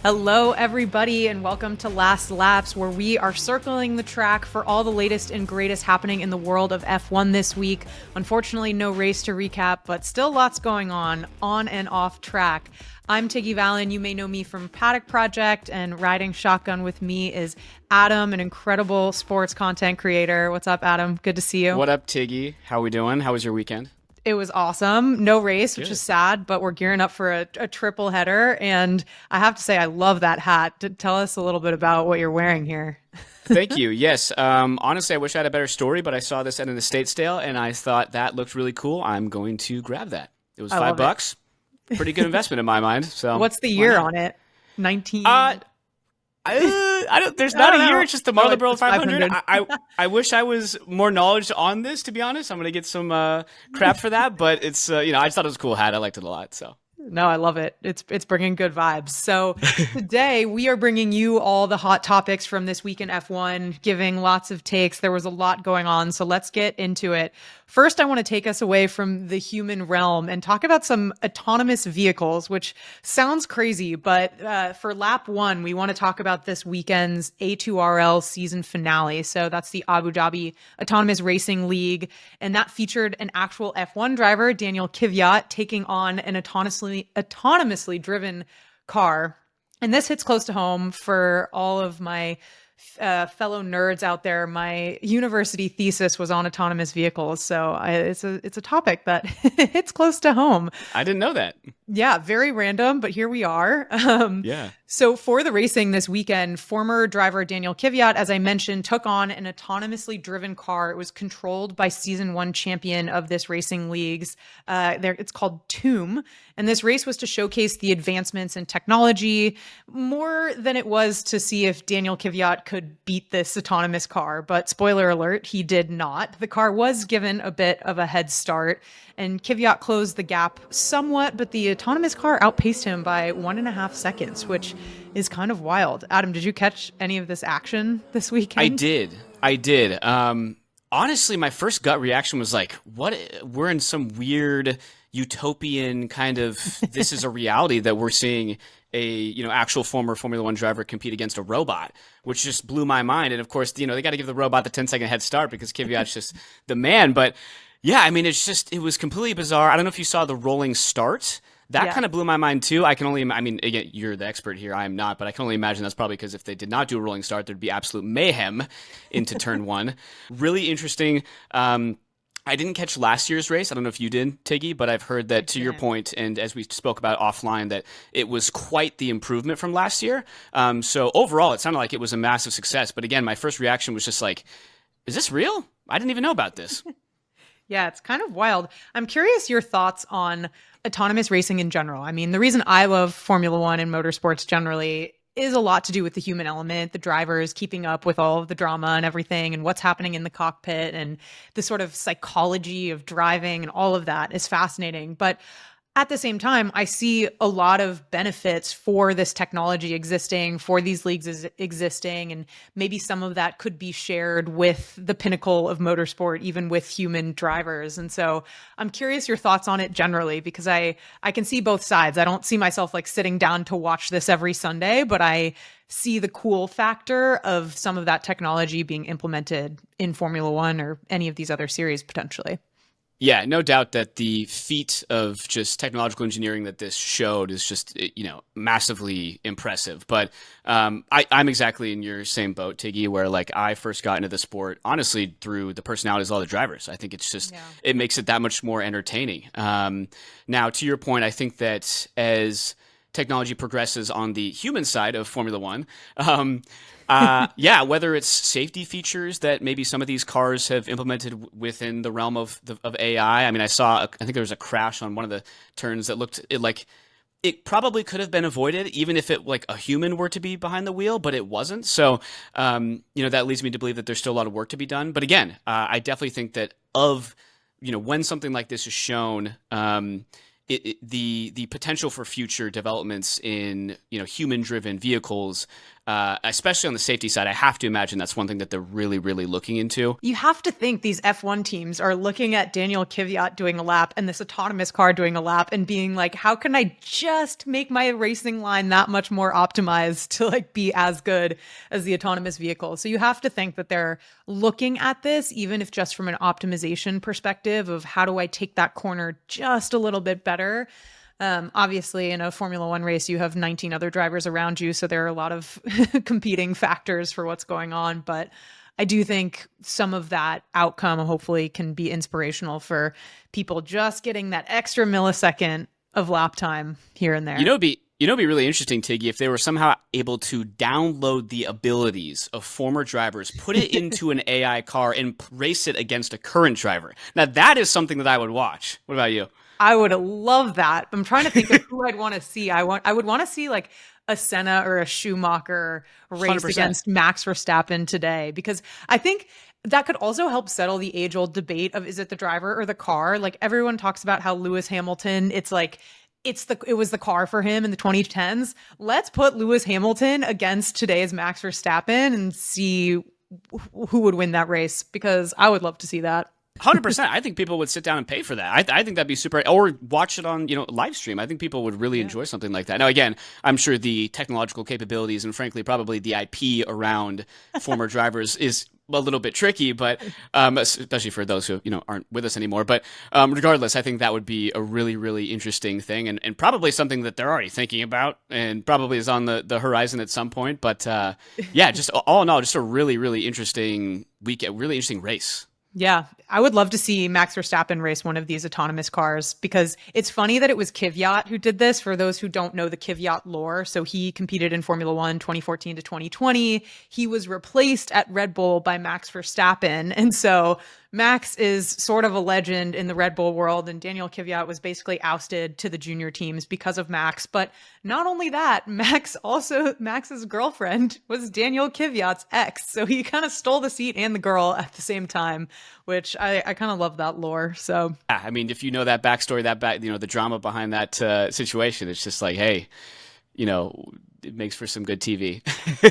Hello, everybody, and welcome to Last Laps, where we are circling the track for all the latest and greatest happening in the world of F1 this week. Unfortunately, no race to recap, but still lots going on and off track. I'm Tiggy Vallon. You may know me from Paddock Project, and riding shotgun with me is Adam, an incredible sports content creator. What's up, Adam? Good to see you. What up, Tiggy? How we doing? How was your weekend? It was awesome. No race, which is sad, but we're gearing up for a triple header. And I have to say, I love that hat. Tell us a little bit about what you're wearing here. Thank you. Yes. Honestly, I wish I had a better story, but I saw this at an estate sale and I thought that looked really cool. I'm going to grab that. It was $5. Pretty good investment in my mind. So what's the year on it? 19. I don't. There's not a year. It's just the Marlboro 500. 500. I wish I was more knowledge on this. To be honest, I'm gonna get some crap for that. But it's I just thought it was a cool hat. I liked it a lot. So. No, I love it. It's bringing good vibes. So today we are bringing you all the hot topics from this week in F1, giving lots of takes. There was a lot going on, so let's get into it. First, I want to take us away from the human realm and talk about some autonomous vehicles, which sounds crazy, but for lap one, we want to talk about this weekend's A2RL season finale. So that's the Abu Dhabi Autonomous Racing League, and that featured an actual F1 driver, Daniel Kvyat, taking on an autonomously driven car. And this hits close to home for all of my fellow nerds out there. My university thesis was on autonomous vehicles, so it's a topic that hits close to home. I didn't know that. Yeah, very random, but here we are. Yeah. So for the racing this weekend, former driver Daniel Kvyat, as I mentioned, took on an autonomously driven car. It was controlled by season one champion of this racing leagues. It's called Tomb. And this race was to showcase the advancements in technology more than it was to see if Daniel Kvyat could beat this autonomous car. But spoiler alert, he did not. The car was given a bit of a head start, and Kvyat closed the gap somewhat, but the autonomous car outpaced him by 1.5 seconds, which is kind of wild. Adam, did you catch any of this action this weekend? I did. Honestly, my first gut reaction was like, what? We're in some weird utopian kind of, this is a reality that we're seeing a, actual former Formula One driver compete against a robot, which just blew my mind. And of course, they got to give the robot the 10-second head start because Kvyat's just the man. But yeah, I mean, it was completely bizarre. I don't know if you saw the rolling start. That kind of blew my mind too. Again, you're the expert here. I am not, but I can only imagine that's probably because if they did not do a rolling start, there'd be absolute mayhem into turn one. Really interesting. I didn't catch last year's race. I don't know if you did, Tiggy, but I've heard that to your point, and as we spoke about offline, that it was quite the improvement from last year. So overall, it sounded like it was a massive success. But again, my first reaction was just like, is this real? I didn't even know about this. Yeah, it's kind of wild. I'm curious your thoughts on autonomous racing in general. I mean, the reason I love Formula One and motorsports generally is a lot to do with the human element, the drivers keeping up with all of the drama and everything and what's happening in the cockpit, and the sort of psychology of driving and all of that is fascinating. But at the same time, I see a lot of benefits for this technology existing, for these leagues existing, and maybe some of that could be shared with the pinnacle of motorsport, even with human drivers. And so I'm curious your thoughts on it generally, because I can see both sides. I don't see myself like sitting down to watch this every Sunday, but I see the cool factor of some of that technology being implemented in Formula One or any of these other series potentially. Yeah, no doubt that the feat of just technological engineering that this showed is just, massively impressive. But I'm exactly in your same boat, Tiggy, where like I first got into the sport, honestly, through the personalities of all the drivers. I think it's just, It makes it that much more entertaining. Now, to your point, I think that as technology progresses on the human side of Formula One, whether it's safety features that maybe some of these cars have implemented within the realm of AI. I mean, I think there was a crash on one of the turns that looked like it probably could have been avoided, even if it like a human were to be behind the wheel, but it wasn't. So, that leads me to believe that there's still a lot of work to be done. But again, I definitely think that when something like this is shown, the potential for future developments in human-driven vehicles especially on the safety side. I have to imagine that's one thing that they're really, really looking into. You have to think these F1 teams are looking at Daniel Kvyat doing a lap and this autonomous car doing a lap and being like, how can I just make my racing line that much more optimized to like be as good as the autonomous vehicle? So you have to think that they're looking at this, even if just from an optimization perspective of how do I take that corner just a little bit better. Obviously, in a Formula One race, you have 19 other drivers around you, so there are a lot of competing factors for what's going on. But I do think some of that outcome hopefully can be inspirational for people just getting that extra millisecond of lap time here and there. It'd be really interesting, Tiggy, if they were somehow able to download the abilities of former drivers, put it into an AI car, and race it against a current driver. Now, that is something that I would watch. What about you? I would love that. I'm trying to think of who I'd want to see. I would want to see like a Senna or a Schumacher race 100%. against Max Verstappen today, because I think that could also help settle the age-old debate of is it the driver or the car? Like everyone talks about how Lewis Hamilton, it was the car for him in the 2010s. Let's put Lewis Hamilton against today's Max Verstappen and see who would win that race, because I would love to see that. 100%. I think people would sit down and pay for that. I think that'd be super, or watch it on, live stream. I think people would really enjoy something like that. Now, again, I'm sure the technological capabilities and frankly, probably the IP around former drivers is a little bit tricky, but especially for those who, aren't with us anymore. But regardless, I think that would be a really, really interesting thing and probably something that they're already thinking about and probably is on the horizon at some point. But yeah, just all in all, just a really, really interesting weekend, really interesting race. Yeah, I would love to see Max Verstappen race one of these autonomous cars, because it's funny that it was Kvyat who did this. For those who don't know the Kvyat lore, so he competed in Formula One 2014 to 2020. He was replaced at Red Bull by Max Verstappen. And so Max is sort of a legend in the Red Bull world, and Daniel Kvyat was basically ousted to the junior teams because of Max. But not only that, Max's girlfriend was Daniel Kvyat's ex. So he kind of stole the seat and the girl at the same time, which I kind of love that lore. So yeah, I mean, if you know that backstory, the drama behind that situation, it's just like, hey, it makes for some good TV.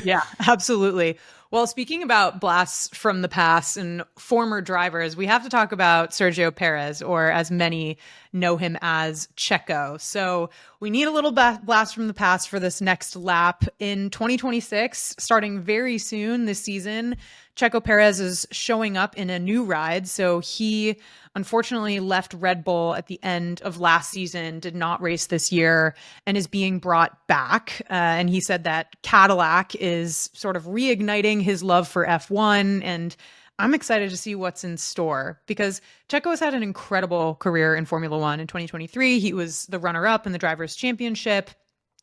Yeah, absolutely. Well, speaking about blasts from the past and former drivers, we have to talk about Sergio Perez, or as many know him as, Checo. So we need a little blast from the past for this next lap. In 2026, starting very soon this season, Checo Perez is showing up in a new ride. So he unfortunately left Red Bull at the end of last season, did not race this year, and is being brought back. And he said that Cadillac is sort of reigniting his love for F1. And I'm excited to see what's in store, because Checo has had an incredible career in Formula One. In 2023, he was the runner-up in the Drivers' Championship.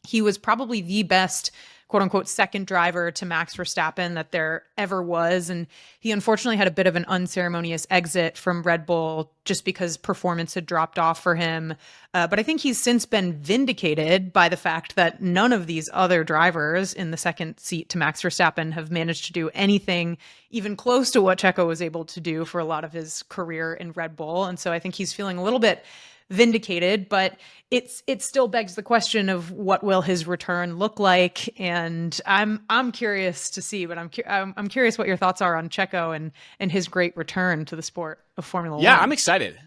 He was probably the best quote unquote second driver to Max Verstappen that there ever was. And he unfortunately had a bit of an unceremonious exit from Red Bull just because performance had dropped off for him. But I think he's since been vindicated by the fact that none of these other drivers in the second seat to Max Verstappen have managed to do anything even close to what Checo was able to do for a lot of his career in Red Bull. And so I think he's feeling a little bit vindicated, but it still begs the question of what will his return look like. And I'm curious to see, but I'm curious what your thoughts are on Checo and his great return to the sport of Formula One. Yeah, I'm excited.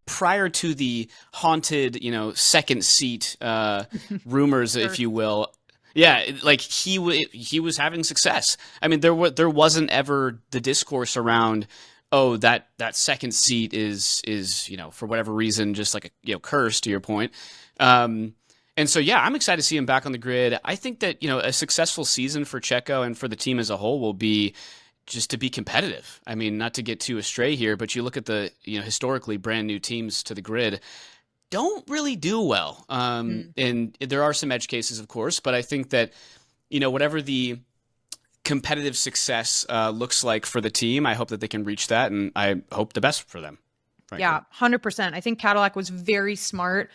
Prior to the haunted, second seat rumors, if you will. Yeah, like he was having success. I mean, there wasn't ever the discourse around, oh, that second seat is for whatever reason just like a curse, to your point. And so yeah, I'm excited to see him back on the grid. I think that a successful season for Checo and for the team as a whole will be just to be competitive. I mean, not to get too astray here, but you look at the historically brand new teams to the grid don't really do well. And there are some edge cases, of course, but I think that whatever the competitive success looks like for the team, I hope that they can reach that, and I hope the best for them. Frankly. Yeah, 100%. I think Cadillac was very smart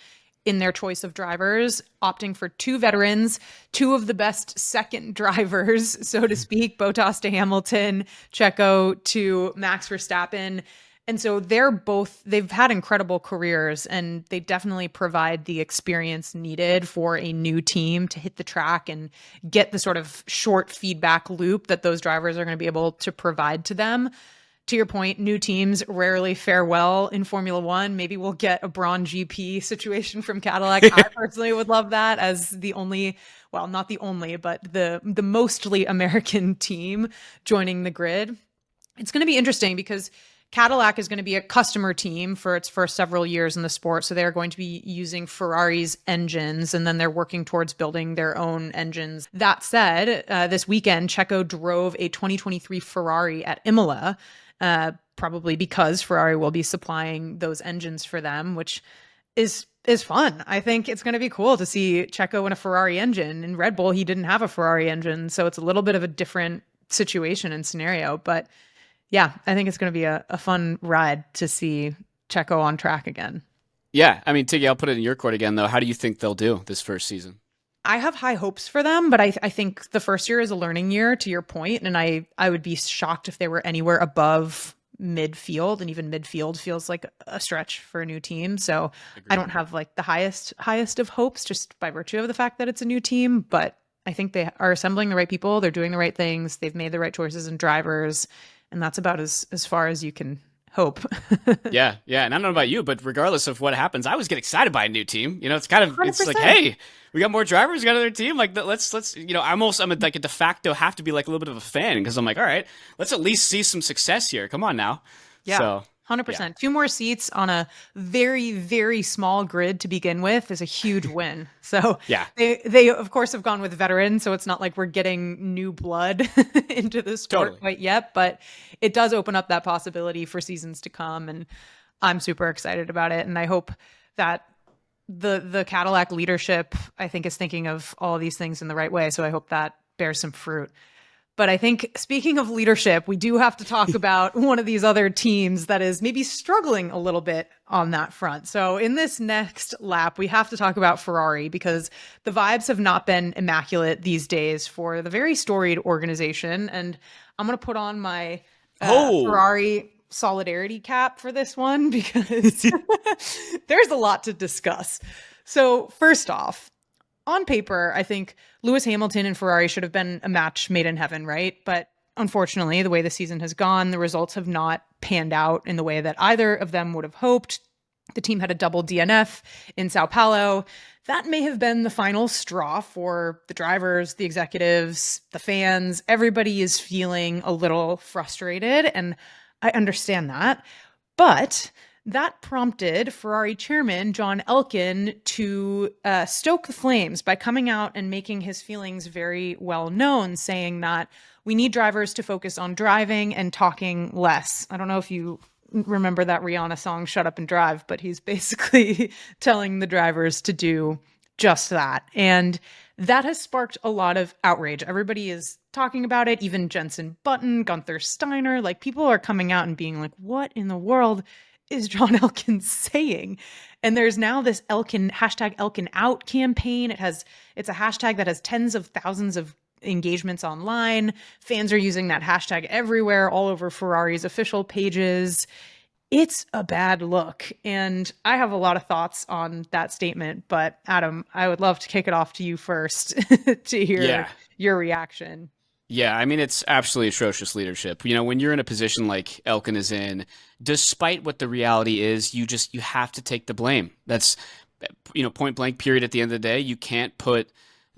in their choice of drivers, opting for two veterans, two of the best second drivers, so to speak, Bottas to Hamilton, Checo to Max Verstappen. And so they've had incredible careers, and they definitely provide the experience needed for a new team to hit the track and get the sort of short feedback loop that those drivers are going to be able to provide to them. To your point, new teams rarely fare well in Formula One. Maybe we'll get a Braun GP situation from Cadillac. I personally would love that as the only, well, not the only, but the mostly American team joining the grid. It's going to be interesting because Cadillac is going to be a customer team for its first several years in the sport. So they're going to be using Ferrari's engines, and then they're working towards building their own engines. That said, this weekend, Checo drove a 2023 Ferrari at Imola, probably because Ferrari will be supplying those engines for them, which is fun. I think it's going to be cool to see Checo in a Ferrari engine. In Red Bull, he didn't have a Ferrari engine, so it's a little bit of a different situation and scenario. But yeah, I think it's going to be a fun ride to see Checo on track again. Yeah, I mean, Tiggy, I'll put it in your court again, though. How do you think they'll do this first season? I have high hopes for them, but I think the first year is a learning year, to your point, and I would be shocked if they were anywhere above midfield, and even midfield feels like a stretch for a new team. So Agreed. I don't have like the highest of hopes just by virtue of the fact that it's a new team, but I think they are assembling the right people. They're doing the right things. They've made the right choices in drivers, and that's about as far as you can hope. Yeah. And I don't know about you, but regardless of what happens, I always get excited by a new team. It's kind of, 100%. it's like, hey, we got more drivers, we got another team. Like, let's, I'm like a de facto have to be like a little bit of a fan because I'm like, all right, let's at least see some success here. Come on now. Yeah. So, 100%. yeah. 2 more seats on a very, very small grid to begin with is a huge win. So Yeah. they of course have gone with veterans, so it's not like we're getting new blood into the sport Totally. quite yet, but it does open up that possibility for seasons to come, and I'm super excited about it. And I hope that the Cadillac leadership, I think, is thinking of all of these things in the right way. So I hope that bears some fruit. But I think, speaking of leadership, we do have to talk about one of these other teams that is maybe struggling a little bit on that front. So in this next lap, we have to talk about Ferrari because the vibes have not been immaculate these days for the very storied organization. And I'm going to put on my Ferrari solidarity cap for this one because there's a lot to discuss. So first off, on paper, I think Lewis Hamilton and Ferrari should have been a match made in heaven, right? But unfortunately, the way the season has gone, the results have not panned out in the way that either of them would have hoped. The team had a double DNF in Sao Paulo. That may have been the final straw for the drivers, the executives, the fans. Everybody is feeling a little frustrated, and I understand that. But that prompted Ferrari chairman John Elkann to stoke the flames by coming out and making his feelings very well known, saying that we need drivers to focus on driving and talking less. I don't know if you remember that Rihanna song, Shut Up and Drive, but he's basically telling the drivers to do just that. And that has sparked a lot of outrage. Everybody is talking about it, even Jenson Button, Gunther Steiner, like people are coming out and being like, what in the world is John Elkann saying? And there's now this hashtag Elkann out campaign. It's a hashtag that has tens of thousands of engagements online. Fans are using that hashtag everywhere, all over Ferrari's official pages. It's a bad look. And I have a lot of thoughts on that statement, but Adam, I would love to kick it off to you first to hear your reaction. Yeah, I mean, it's absolutely atrocious leadership. When you're in a position like Elkann is in, despite what the reality is, you have to take the blame. That's, point blank period at the end of the day. You can't put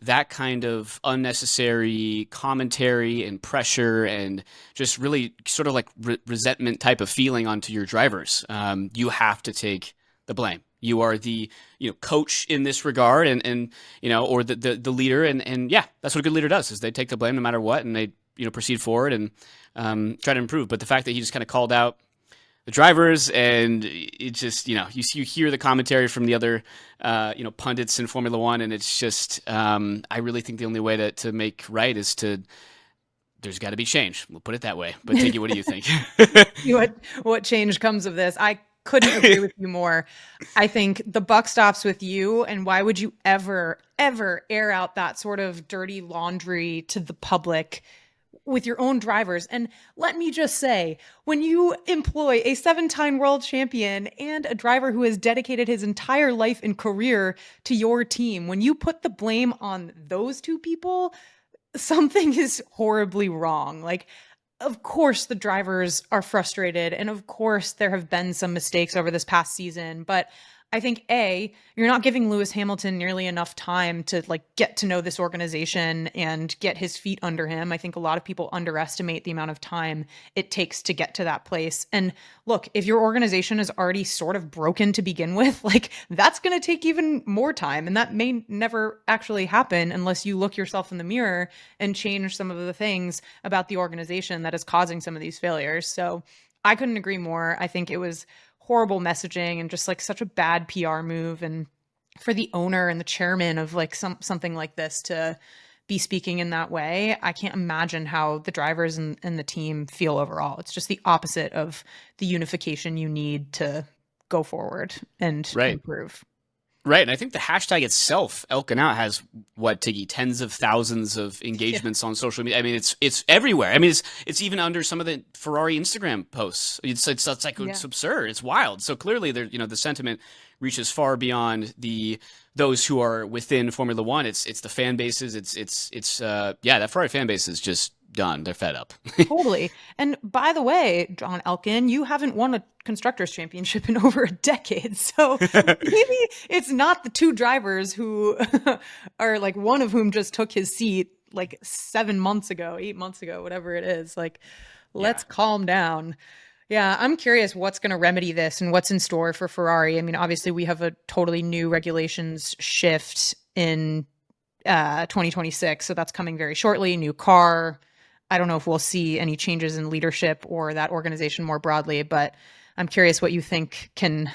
that kind of unnecessary commentary and pressure and just really sort of like resentment type of feeling onto your drivers. You have to take the blame. You are the coach in this regard, and or the leader, and yeah, that's what a good leader does is they take the blame no matter what, and they proceed forward and try to improve. But the fact that he just kind of called out the drivers, and it just you hear the commentary from the other pundits in Formula One, and it's just I really think the only way to make right is there's got to be change. We'll put it that way. But Tiggy, what do you think? What change comes of this? I couldn't agree with you more. I think the buck stops with you, and why would you ever air out that sort of dirty laundry to the public with your own drivers. And let me just say, when you employ a 7-time world champion and a driver who has dedicated his entire life and career to your team, when you put the blame on those two people, something is horribly wrong. Like, of course, the drivers are frustrated, and of course, there have been some mistakes over this past season, but I think you're not giving Lewis Hamilton nearly enough time to like get to know this organization and get his feet under him. I think a lot of people underestimate the amount of time it takes to get to that place. And look, if your organization is already sort of broken to begin with, like that's going to take even more time. And that may never actually happen unless you look yourself in the mirror and change some of the things about the organization that is causing some of these failures. So I couldn't agree more. I think it was horrible messaging and just like such a bad PR move, and for the owner and the chairman of like something like this to be speaking in that way, I can't imagine how the drivers and the team feel overall. It's just the opposite of the unification you need to go forward and improve. Right. And I think the hashtag itself, Elkin Out, has what, Tiggy, tens of thousands of engagements on social media. I mean, it's everywhere. I mean, it's even under some of the Ferrari Instagram posts. It's like it's absurd. It's wild. So clearly, there, the sentiment reaches far beyond those who are within Formula One. It's the fan bases. That Ferrari fan base is just done. They're fed up. Totally. And by the way, John Elkin, you haven't won a constructors championship in over a decade. So maybe it's not the two drivers who are like one of whom just took his seat like 7 months ago, 8 months ago, whatever it is. Like, let's calm down. Yeah, I'm curious what's going to remedy this and what's in store for Ferrari. I mean, obviously we have a totally new regulations shift in 2026. So that's coming very shortly. New car. I don't know if we'll see any changes in leadership or that organization more broadly, but I'm curious what you think can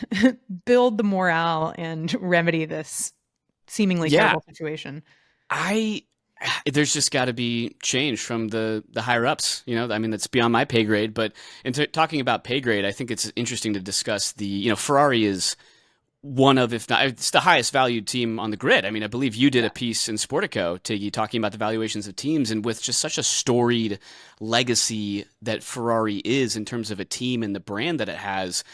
build the morale and remedy this seemingly terrible situation. There's just got to be change from the higher ups. I mean, that's beyond my pay grade. But talking about pay grade, I think it's interesting to discuss Ferrari is one of, if not, it's the highest valued team on the grid. I mean, I believe you did a piece in Sportico, Tiggy, talking about the valuations of teams, and with just such a storied legacy that Ferrari is in terms of a team and the brand that it has.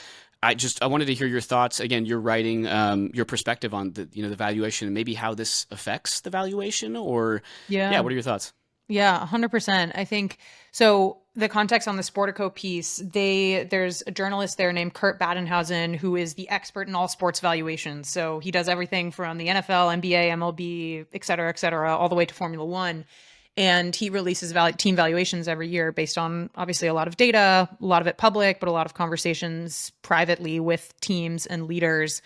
I wanted to hear your thoughts. Again, you're writing your perspective on the valuation and maybe how this affects the valuation, or what are your thoughts? Yeah, 100%. I think so. The context on the Sportico piece, there's a journalist there named Kurt Badenhausen who is the expert in all sports valuations. So he does everything from the NFL, NBA, MLB, et cetera, all the way to Formula One. And he releases team valuations every year based on obviously a lot of data, a lot of it public, but a lot of conversations privately with teams and leaders.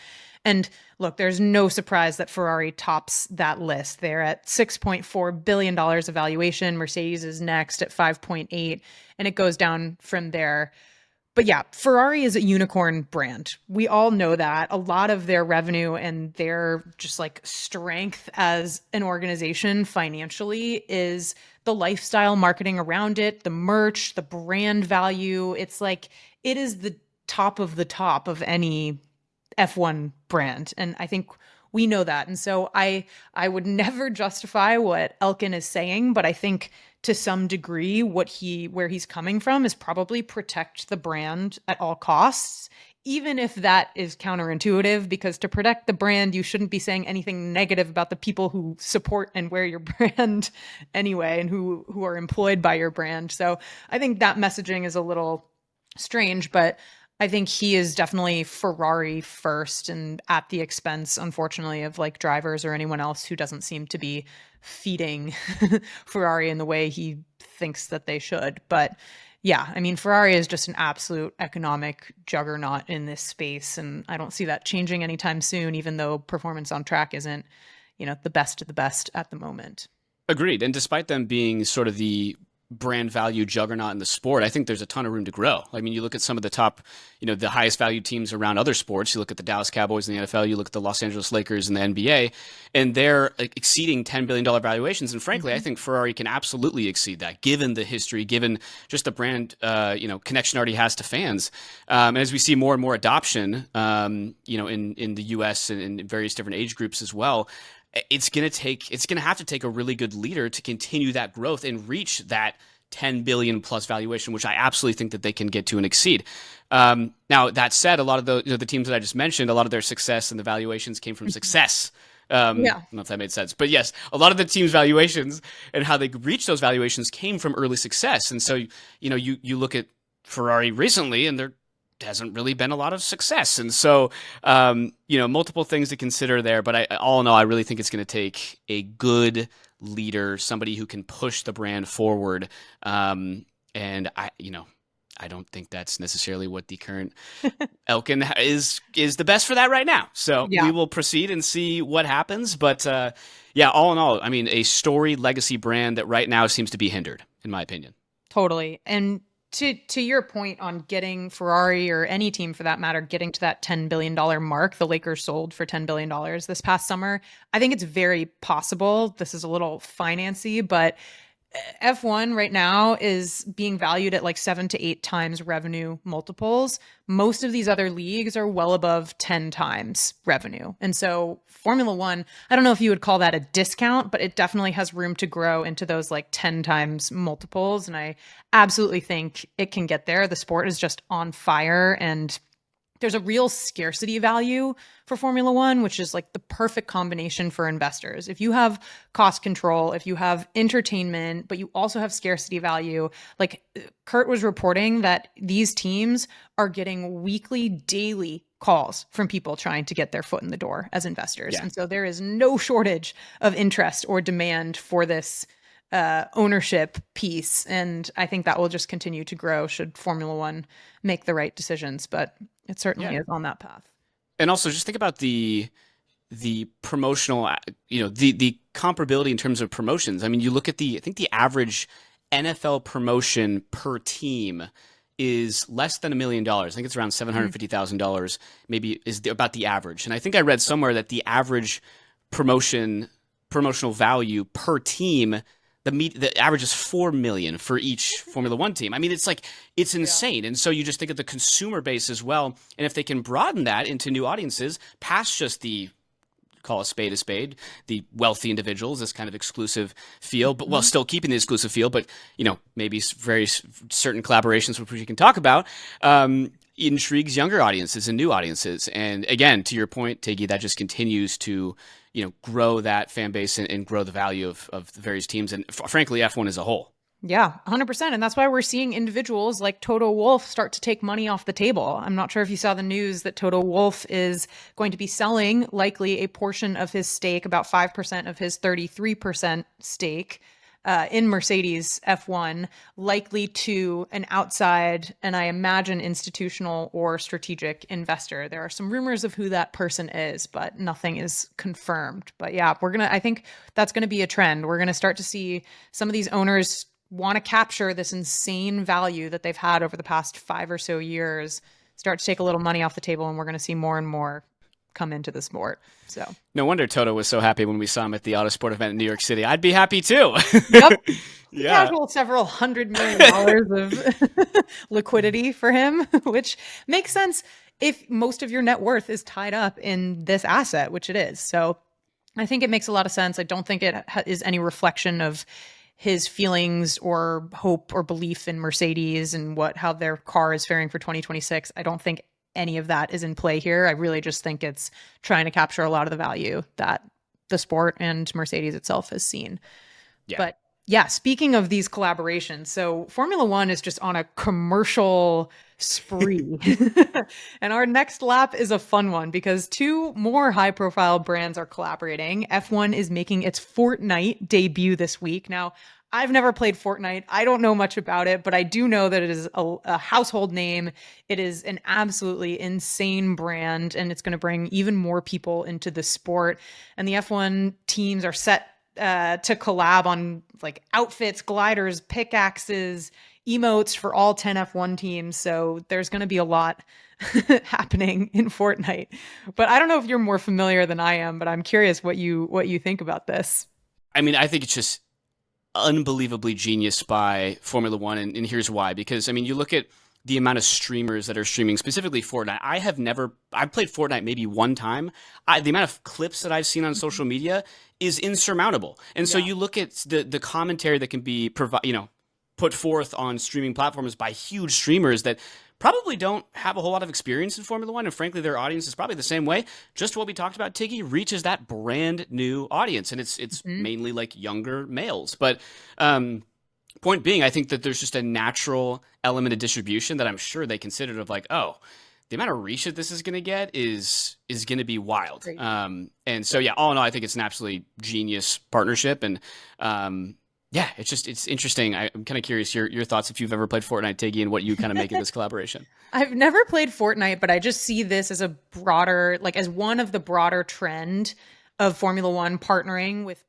And look, there's no surprise that Ferrari tops that list. They're at $6.4 billion of valuation. Mercedes is next at 5.8, and it goes down from there. But yeah, Ferrari is a unicorn brand. We all know that. A lot of their revenue and their just like strength as an organization financially is the lifestyle marketing around it, the merch, the brand value. It's like it is the top of any F1 brand. And I think we know that. And so I would never justify what Elkin is saying, but I think to some degree where he's coming from is probably protect the brand at all costs, even if that is counterintuitive, because to protect the brand, you shouldn't be saying anything negative about the people who support and wear your brand anyway, and who are employed by your brand. So I think that messaging is a little strange, but I think he is definitely Ferrari first, and at the expense, unfortunately, of like drivers or anyone else who doesn't seem to be feeding Ferrari in the way he thinks that they should. But yeah, I mean, Ferrari is just an absolute economic juggernaut in this space, and I don't see that changing anytime soon, even though performance on track isn't, the best of the best at the moment. Agreed. And despite them being sort of the brand value juggernaut in the sport, I think there's a ton of room to grow. I mean, you look at some of the top, the highest valued teams around other sports. You look at the Dallas Cowboys in the NFL, you look at the Los Angeles Lakers in the NBA, and they're exceeding $10 billion valuations. And frankly, I think Ferrari can absolutely exceed that, given the history, given just the brand, connection already has to fans. And as we see more and more adoption, in the US and in various different age groups as well, it's going to have to take a really good leader to continue that growth and reach that 10 billion plus valuation, which I absolutely think that they can get to and exceed. Now that said, a lot of the teams that I just mentioned, a lot of their success and the valuations came from success. I don't know if that made sense, but yes, a lot of the team's valuations and how they reached those valuations came from early success. And so, you look at Ferrari recently, and there hasn't really been a lot of success. And so, multiple things to consider there. But all in all, I really think it's going to take a good leader, somebody who can push the brand forward. And I don't think that's necessarily what the current Elkin is the best for that right now. So we will proceed and see what happens. But all in all, I mean, a storied legacy brand that right now seems to be hindered, in my opinion. Totally. And to your point on getting Ferrari, or any team for that matter, getting to that $10 billion mark, the Lakers sold for $10 billion this past summer, I think it's very possible. This is a little financy, but F1 right now is being valued at like 7 to 8 times revenue multiples. Most of these other leagues are well above 10 times revenue. And so Formula One, I don't know if you would call that a discount, but it definitely has room to grow into those like 10 times multiples. And I absolutely think it can get there. The sport is just on fire, and there's a real scarcity value for Formula One, which is like the perfect combination for investors. If you have cost control, if you have entertainment, but you also have scarcity value, like Kurt was reporting that these teams are getting weekly, daily calls from people trying to get their foot in the door as investors. And so there is no shortage of interest or demand for this ownership piece. And I think that will just continue to grow should Formula One make the right decisions. But it certainly is on that path. And also just think about the promotional, the comparability in terms of promotions. I mean, you look at I think the average NFL promotion per team is less than $1 million. I think it's around $750,000 maybe is about the average. And I think I read somewhere that the average promotional value per team, the average is $4 million for each Formula One team. I mean, it's insane. And so you just think of the consumer base as well. And if they can broaden that into new audiences past just call a spade, the wealthy individuals, this kind of exclusive feel, but while still keeping the exclusive feel, but maybe very certain collaborations which we can talk about, intrigues younger audiences and new audiences. And again, to your point, Tiggy, that just continues to grow that fan base and grow the value of the various teams and frankly F1 as a whole. Yeah, 100%. And that's why we're seeing individuals like Toto Wolff start to take money off the table. I'm not sure if you saw the news that Toto Wolff is going to be selling likely a portion of his stake, about 5% of his 33% stake in Mercedes F1, likely to an outside, and I imagine institutional or strategic investor. There are some rumors of who that person is, but nothing is confirmed. But yeah, I think that's going to be a trend. We're going to start to see some of these owners want to capture this insane value that they've had over the past 5 or so years, start to take a little money off the table, and we're going to see more and more come into the sport. So no wonder Toto was so happy when we saw him at the Autosport event in New York City. I'd be happy too. Yep. Casual several $100 million of liquidity for him, which makes sense if most of your net worth is tied up in this asset, which it is. So I think it makes a lot of sense. I don't think it is any reflection of his feelings or hope or belief in Mercedes and how their car is faring for 2026. I don't think any of that is in play here. I really just think it's trying to capture a lot of the value that the sport and Mercedes itself has seen. Yeah. But yeah, speaking of these collaborations, so Formula One is just on a commercial spree. And our next lap is a fun one because 2 more high-profile brands are collaborating. F1 is making its Fortnite debut this week. Now, I've never played Fortnite. I don't know much about it, but I do know that it is a household name. It is an absolutely insane brand, and it's going to bring even more people into the sport. And the F1 teams are set to collab on like outfits, gliders, pickaxes, emotes for all 10 F1 teams. So there's going to be a lot happening in Fortnite. But I don't know if you're more familiar than I am, but I'm curious what you think about this. I mean, I think it's just unbelievably genius by Formula One, and here's why. Because I mean, you look at the amount of streamers that are streaming specifically Fortnite. I've played Fortnite maybe one time. The amount of clips that I've seen on social media is insurmountable. And so you look at the commentary that can be put forth on streaming platforms by huge streamers that probably don't have a whole lot of experience in Formula One, and frankly, their audience is probably the same way. Just what we talked about, Tiggy, reaches that brand new audience, and it's mainly like younger males. But point being, I think that there's just a natural element of distribution that I'm sure they considered of like, oh, the amount of reach that this is going to get is going to be wild. And so, yeah, all in all, I think it's an absolutely genius partnership. And yeah, it's interesting. I'm kind of curious your thoughts if you've ever played Fortnite, Tiggy, and what you kind of make of this collaboration. I've never played Fortnite, but I just see this as a broader, like as one of the broader trend of Formula One partnering with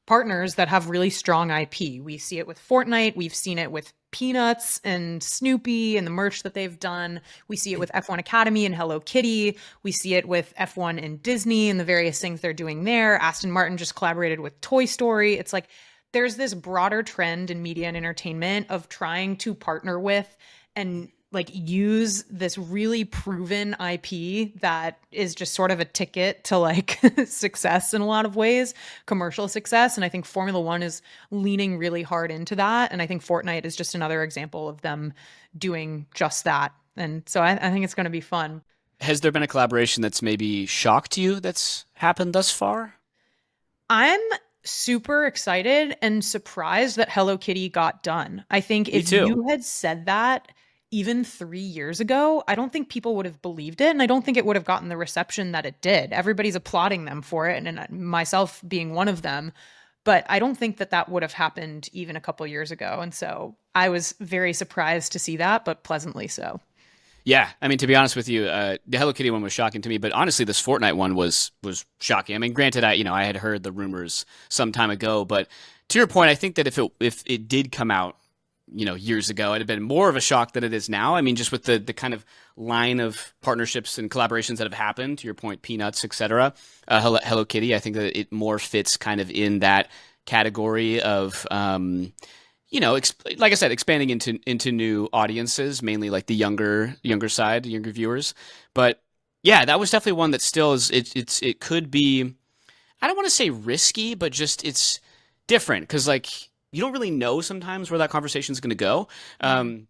partners that have really strong IP. We see it with Fortnite. We've seen it with Peanuts and Snoopy and the merch that they've done. We see it with F1 Academy and Hello Kitty. We see it with F1 and Disney and the various things they're doing there. Aston Martin just collaborated with Toy Story. It's like there's this broader trend in media and entertainment of trying to partner with and like use this really proven IP that is just sort of a ticket to like success in a lot of ways, commercial success. And I think Formula One is leaning really hard into that. And I think Fortnite is just another example of them doing just that. And so I think it's going to be fun. Has there been a collaboration that's maybe shocked you that's happened thus far? I'm super excited and surprised that Hello Kitty got done. I think if you had said that even 3 years ago, I don't think people would have believed it. And I don't think it would have gotten the reception that it did. Everybody's applauding them for it, and myself being one of them. But I don't think that would have happened even a couple years ago. And so I was very surprised to see that, but pleasantly so. Yeah, I mean, to be honest with you, the Hello Kitty one was shocking to me, but honestly, this Fortnite one was shocking. I mean, granted, I had heard the rumors some time ago, but to your point, I think that if it did come out, years ago, it'd have been more of a shock than it is now. I mean, just with the kind of line of partnerships and collaborations that have happened, to your point, Peanuts, etc. Hello Kitty, I think that it more fits kind of in that category of, like I said, expanding into new audiences, mainly like the younger side, younger viewers. But yeah, that was definitely one that still is. It could be, I don't want to say risky, but just it's different because like, you don't really know sometimes where that conversation is going to go. And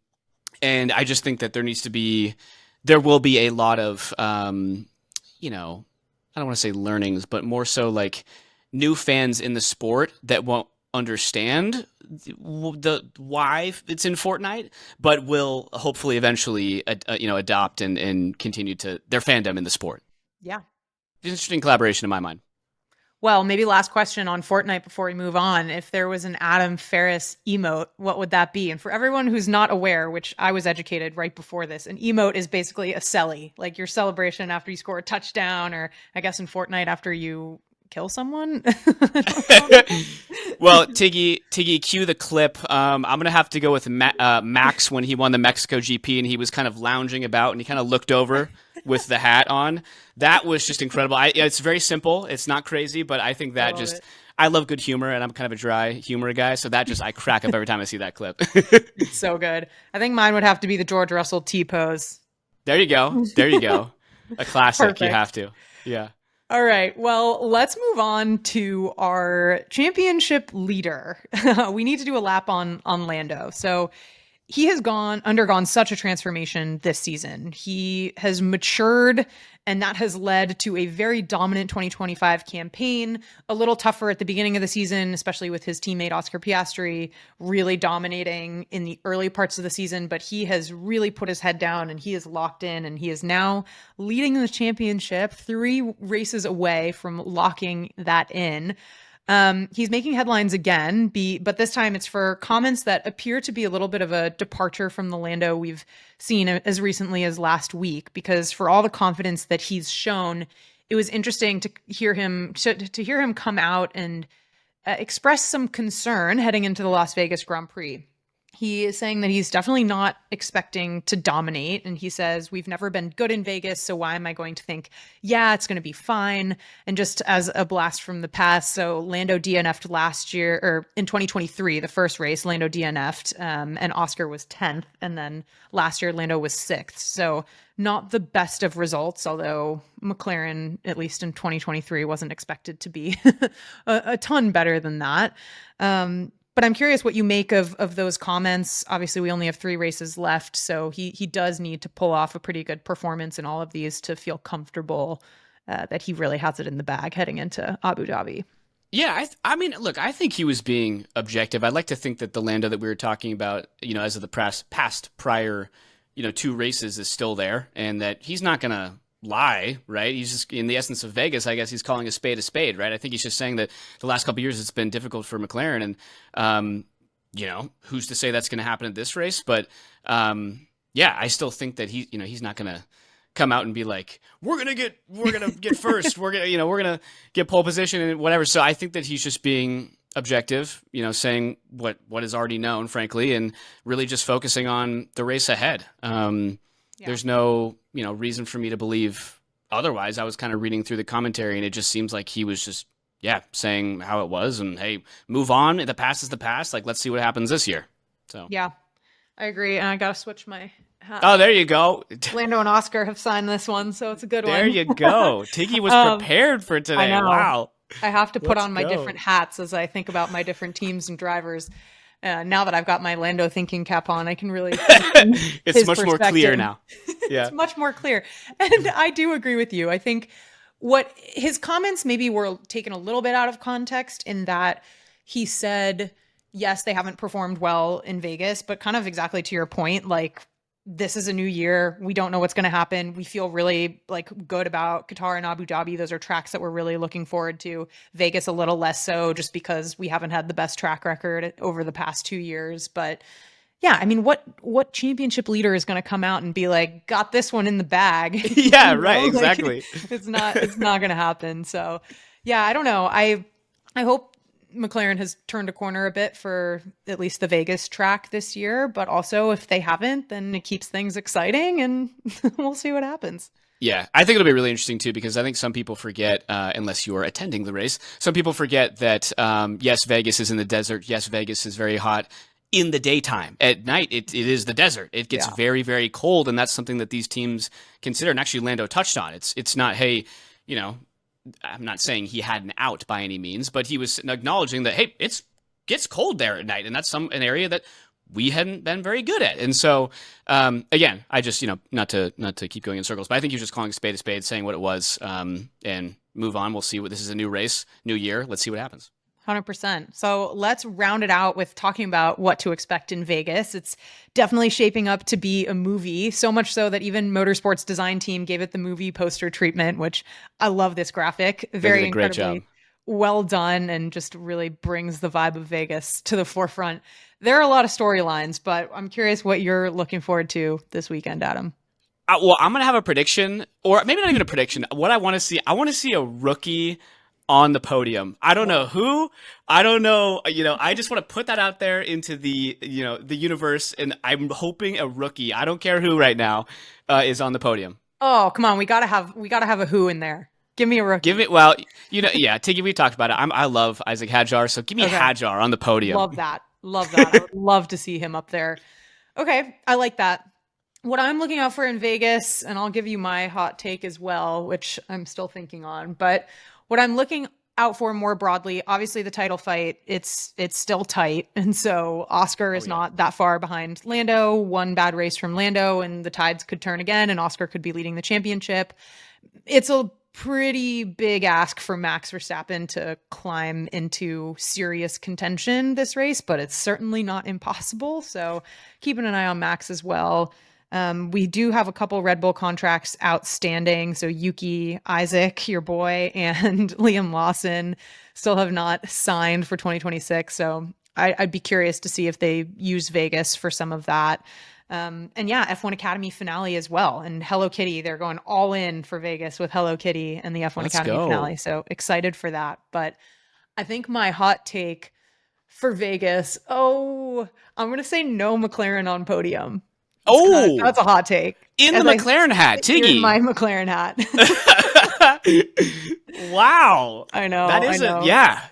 I just think that there will be a lot of, I don't want to say learnings, but more so like new fans in the sport that won't understand why it's in Fortnite, but will hopefully eventually, adopt and continue to their fandom in the sport. Yeah. Interesting collaboration in my mind. Well, maybe last question on Fortnite before we move on. If there was an Adam Ferris emote, what would that be? And for everyone who's not aware, which I was educated right before this, an emote is basically a celly, like your celebration after you score a touchdown, or I guess in Fortnite after you kill someone. Well, Tiggy, cue the clip. I'm going to have to go with Max when he won the Mexico GP and he was kind of lounging about and he kind of looked over with the hat on. That was just incredible. It's very simple. It's not crazy, but I think that I love good humor and I'm kind of a dry humor guy. So I crack up every time I see that clip. It's so good. I think mine would have to be the George Russell T-pose. There you go. A classic. Perfect. You have to. Yeah. All right. Well, let's move on to our championship leader. We need to do a lap on Lando. So he has undergone such a transformation this season. He has matured, and that has led to a very dominant 2025 campaign, a little tougher at the beginning of the season, especially with his teammate Oscar Piastri really dominating in the early parts of the season, but he has really put his head down and he is locked in, and he is now leading the championship 3 races away from locking that in. He's making headlines again, but this time it's for comments that appear to be a little bit of a departure from the Lando we've seen as recently as last week, because for all the confidence that he's shown, it was interesting to hear him come out and express some concern heading into the Las Vegas Grand Prix. He is saying that he's definitely not expecting to dominate. And he says, we've never been good in Vegas, so why am I going to think, yeah, it's going to be fine? And just as a blast from the past, so Lando DNF'd last year, or in 2023, the first race, Lando DNF'd, and Oscar was 10th. And then last year, Lando was 6th. So not the best of results, although McLaren, at least in 2023, wasn't expected to be a ton better than that. But I'm curious what you make of those comments. Obviously, we only have 3 races left, so he does need to pull off a pretty good performance in all of these to feel comfortable that he really has it in the bag heading into Abu Dhabi. Yeah, I mean, look, I think he was being objective. I'd like to think that the Lando that we were talking about, as of the past prior, 2 races is still there, and that he's not going to lie, right? He's just, in the essence of Vegas, I guess he's calling a spade, right? I think he's just saying that the last couple of years it's been difficult for McLaren, and who's to say that's going to happen at this race? But yeah, I still think that he's not going to come out and be like, we're gonna get first, we're gonna get pole position and whatever. So I think that he's just being objective, saying what is already known, frankly, and really just focusing on the race ahead. There's no reason for me to believe otherwise. I was kind of reading through the commentary, and it just seems like he was just saying how it was, and hey, move on. The past is the past. Like, let's see what happens this year. So yeah, I agree, and I gotta switch my. Oh, there you go. Lando and Oscar have signed this one, so it's a good one. There you go. Tiggy was prepared for today. I know. Wow. I have to put on my different hats as I think about my different teams and drivers. Now that I've got my Lando thinking cap on, I can really. It's much more clear now. Yeah. It's much more clear. And I do agree with you. I think what his comments maybe were taken a little bit out of context in that he said, yes, they haven't performed well in Vegas, but kind of exactly to your point, like, this is a new year. We don't know what's going to happen. We feel really good about Qatar and Abu Dhabi. Those are tracks that we're really looking forward to. Vegas a little less so, just because we haven't had the best track record over the past 2 years. But yeah, I mean, what championship leader is going to come out and be like, got this one in the bag? Yeah, right. Exactly. It's not going to happen. So yeah, I don't know. I hope McLaren has turned a corner a bit for at least the Vegas track this year, but also if they haven't, then it keeps things exciting, and we'll see what happens. Yeah, I think it'll be really interesting too, because I think some people forget, unless you are attending the race, some people forget that, yes, Vegas is in the desert. Yes, Vegas is very hot in the daytime. At night, it is the desert. It gets very, very cold, and that's something that these teams consider. And actually, Lando touched on it. It's not, hey, I'm not saying he had an out by any means, but he was acknowledging that, hey, it gets cold there at night, and that's an area that we hadn't been very good at. And so, again, I just, not to keep going in circles, but I think you're just calling a spade, saying what it was, and move on. We'll see what this is, a new race, new year. Let's see what happens. 100%. So let's round it out with talking about what to expect in Vegas. It's definitely shaping up to be a movie, so much so that even Motorsport's design team gave it the movie poster treatment, which I love this graphic. Very incredibly well done, and just really brings the vibe of Vegas to the forefront. There are a lot of storylines, but I'm curious what you're looking forward to this weekend, Adam. Well, I'm going to have a prediction, or maybe not even a prediction. What I want to see a rookie on the podium. I don't know who. I don't know. I just want to put that out there into the universe, and I'm hoping a rookie, I don't care who right now, is on the podium. Oh, come on. We gotta have a who in there. Give me a rookie. Tiggy, we talked about it. I love Isaac Hadjar, so give me Hadjar on the podium. Love that. I would love to see him up there. Okay, I like that. What I'm looking out for in Vegas, and I'll give you my hot take as well, which I'm still thinking on, but what I'm looking out for more broadly, obviously the title fight, it's still tight. And so Oscar is not that far behind Lando. One bad race from Lando and the tides could turn again, and Oscar could be leading the championship. It's a pretty big ask for Max Verstappen to climb into serious contention this race, but it's certainly not impossible. So keeping an eye on Max as well. We do have a couple Red Bull contracts outstanding. So Yuki, Isaac, your boy, and Liam Lawson still have not signed for 2026. So I'd be curious to see if they use Vegas for some of that. And yeah, F1 Academy finale as well. And Hello Kitty, they're going all in for Vegas with Hello Kitty and the F1 Academy finale. So excited for that. But I think my hot take for Vegas, I'm going to say no McLaren on podium. That's a hot take. In the McLaren hat, Tiggy. In my McLaren hat. Wow. I know. That is yeah.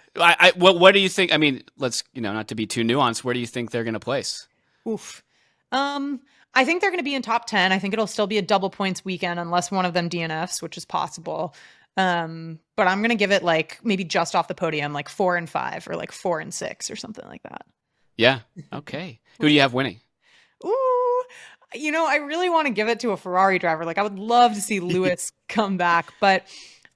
What do you think? I mean, let's, not to be too nuanced, where do you think they're going to place? Oof. I think they're going to be in top 10. I think it'll still be a double points weekend unless one of them DNFs, which is possible. But I'm going to give it maybe just off the podium, 4 and 5 or 4 and 6 or something like that. Yeah. Okay. Who do you have winning? Ooh, I really want to give it to a Ferrari driver. Like, I would love to see Lewis come back, but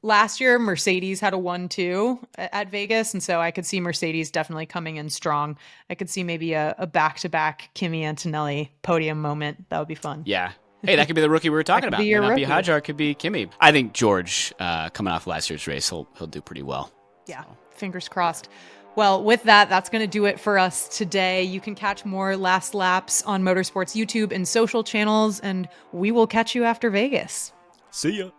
last year Mercedes had a 1-2 at Vegas, and so I could see Mercedes definitely coming in strong. I could see maybe a back-to-back Kimi Antonelli podium moment. That would be fun. Yeah. Hey, that could be the rookie we were talking could about. be Might your not be rookie. Hadjar, it could be Kimi. I think George, coming off last year's race, he'll do pretty well. Yeah, fingers crossed. Well, with that, that's going to do it for us today. You can catch more Last Laps on Motorsport's YouTube and social channels, and we will catch you after Vegas. See ya.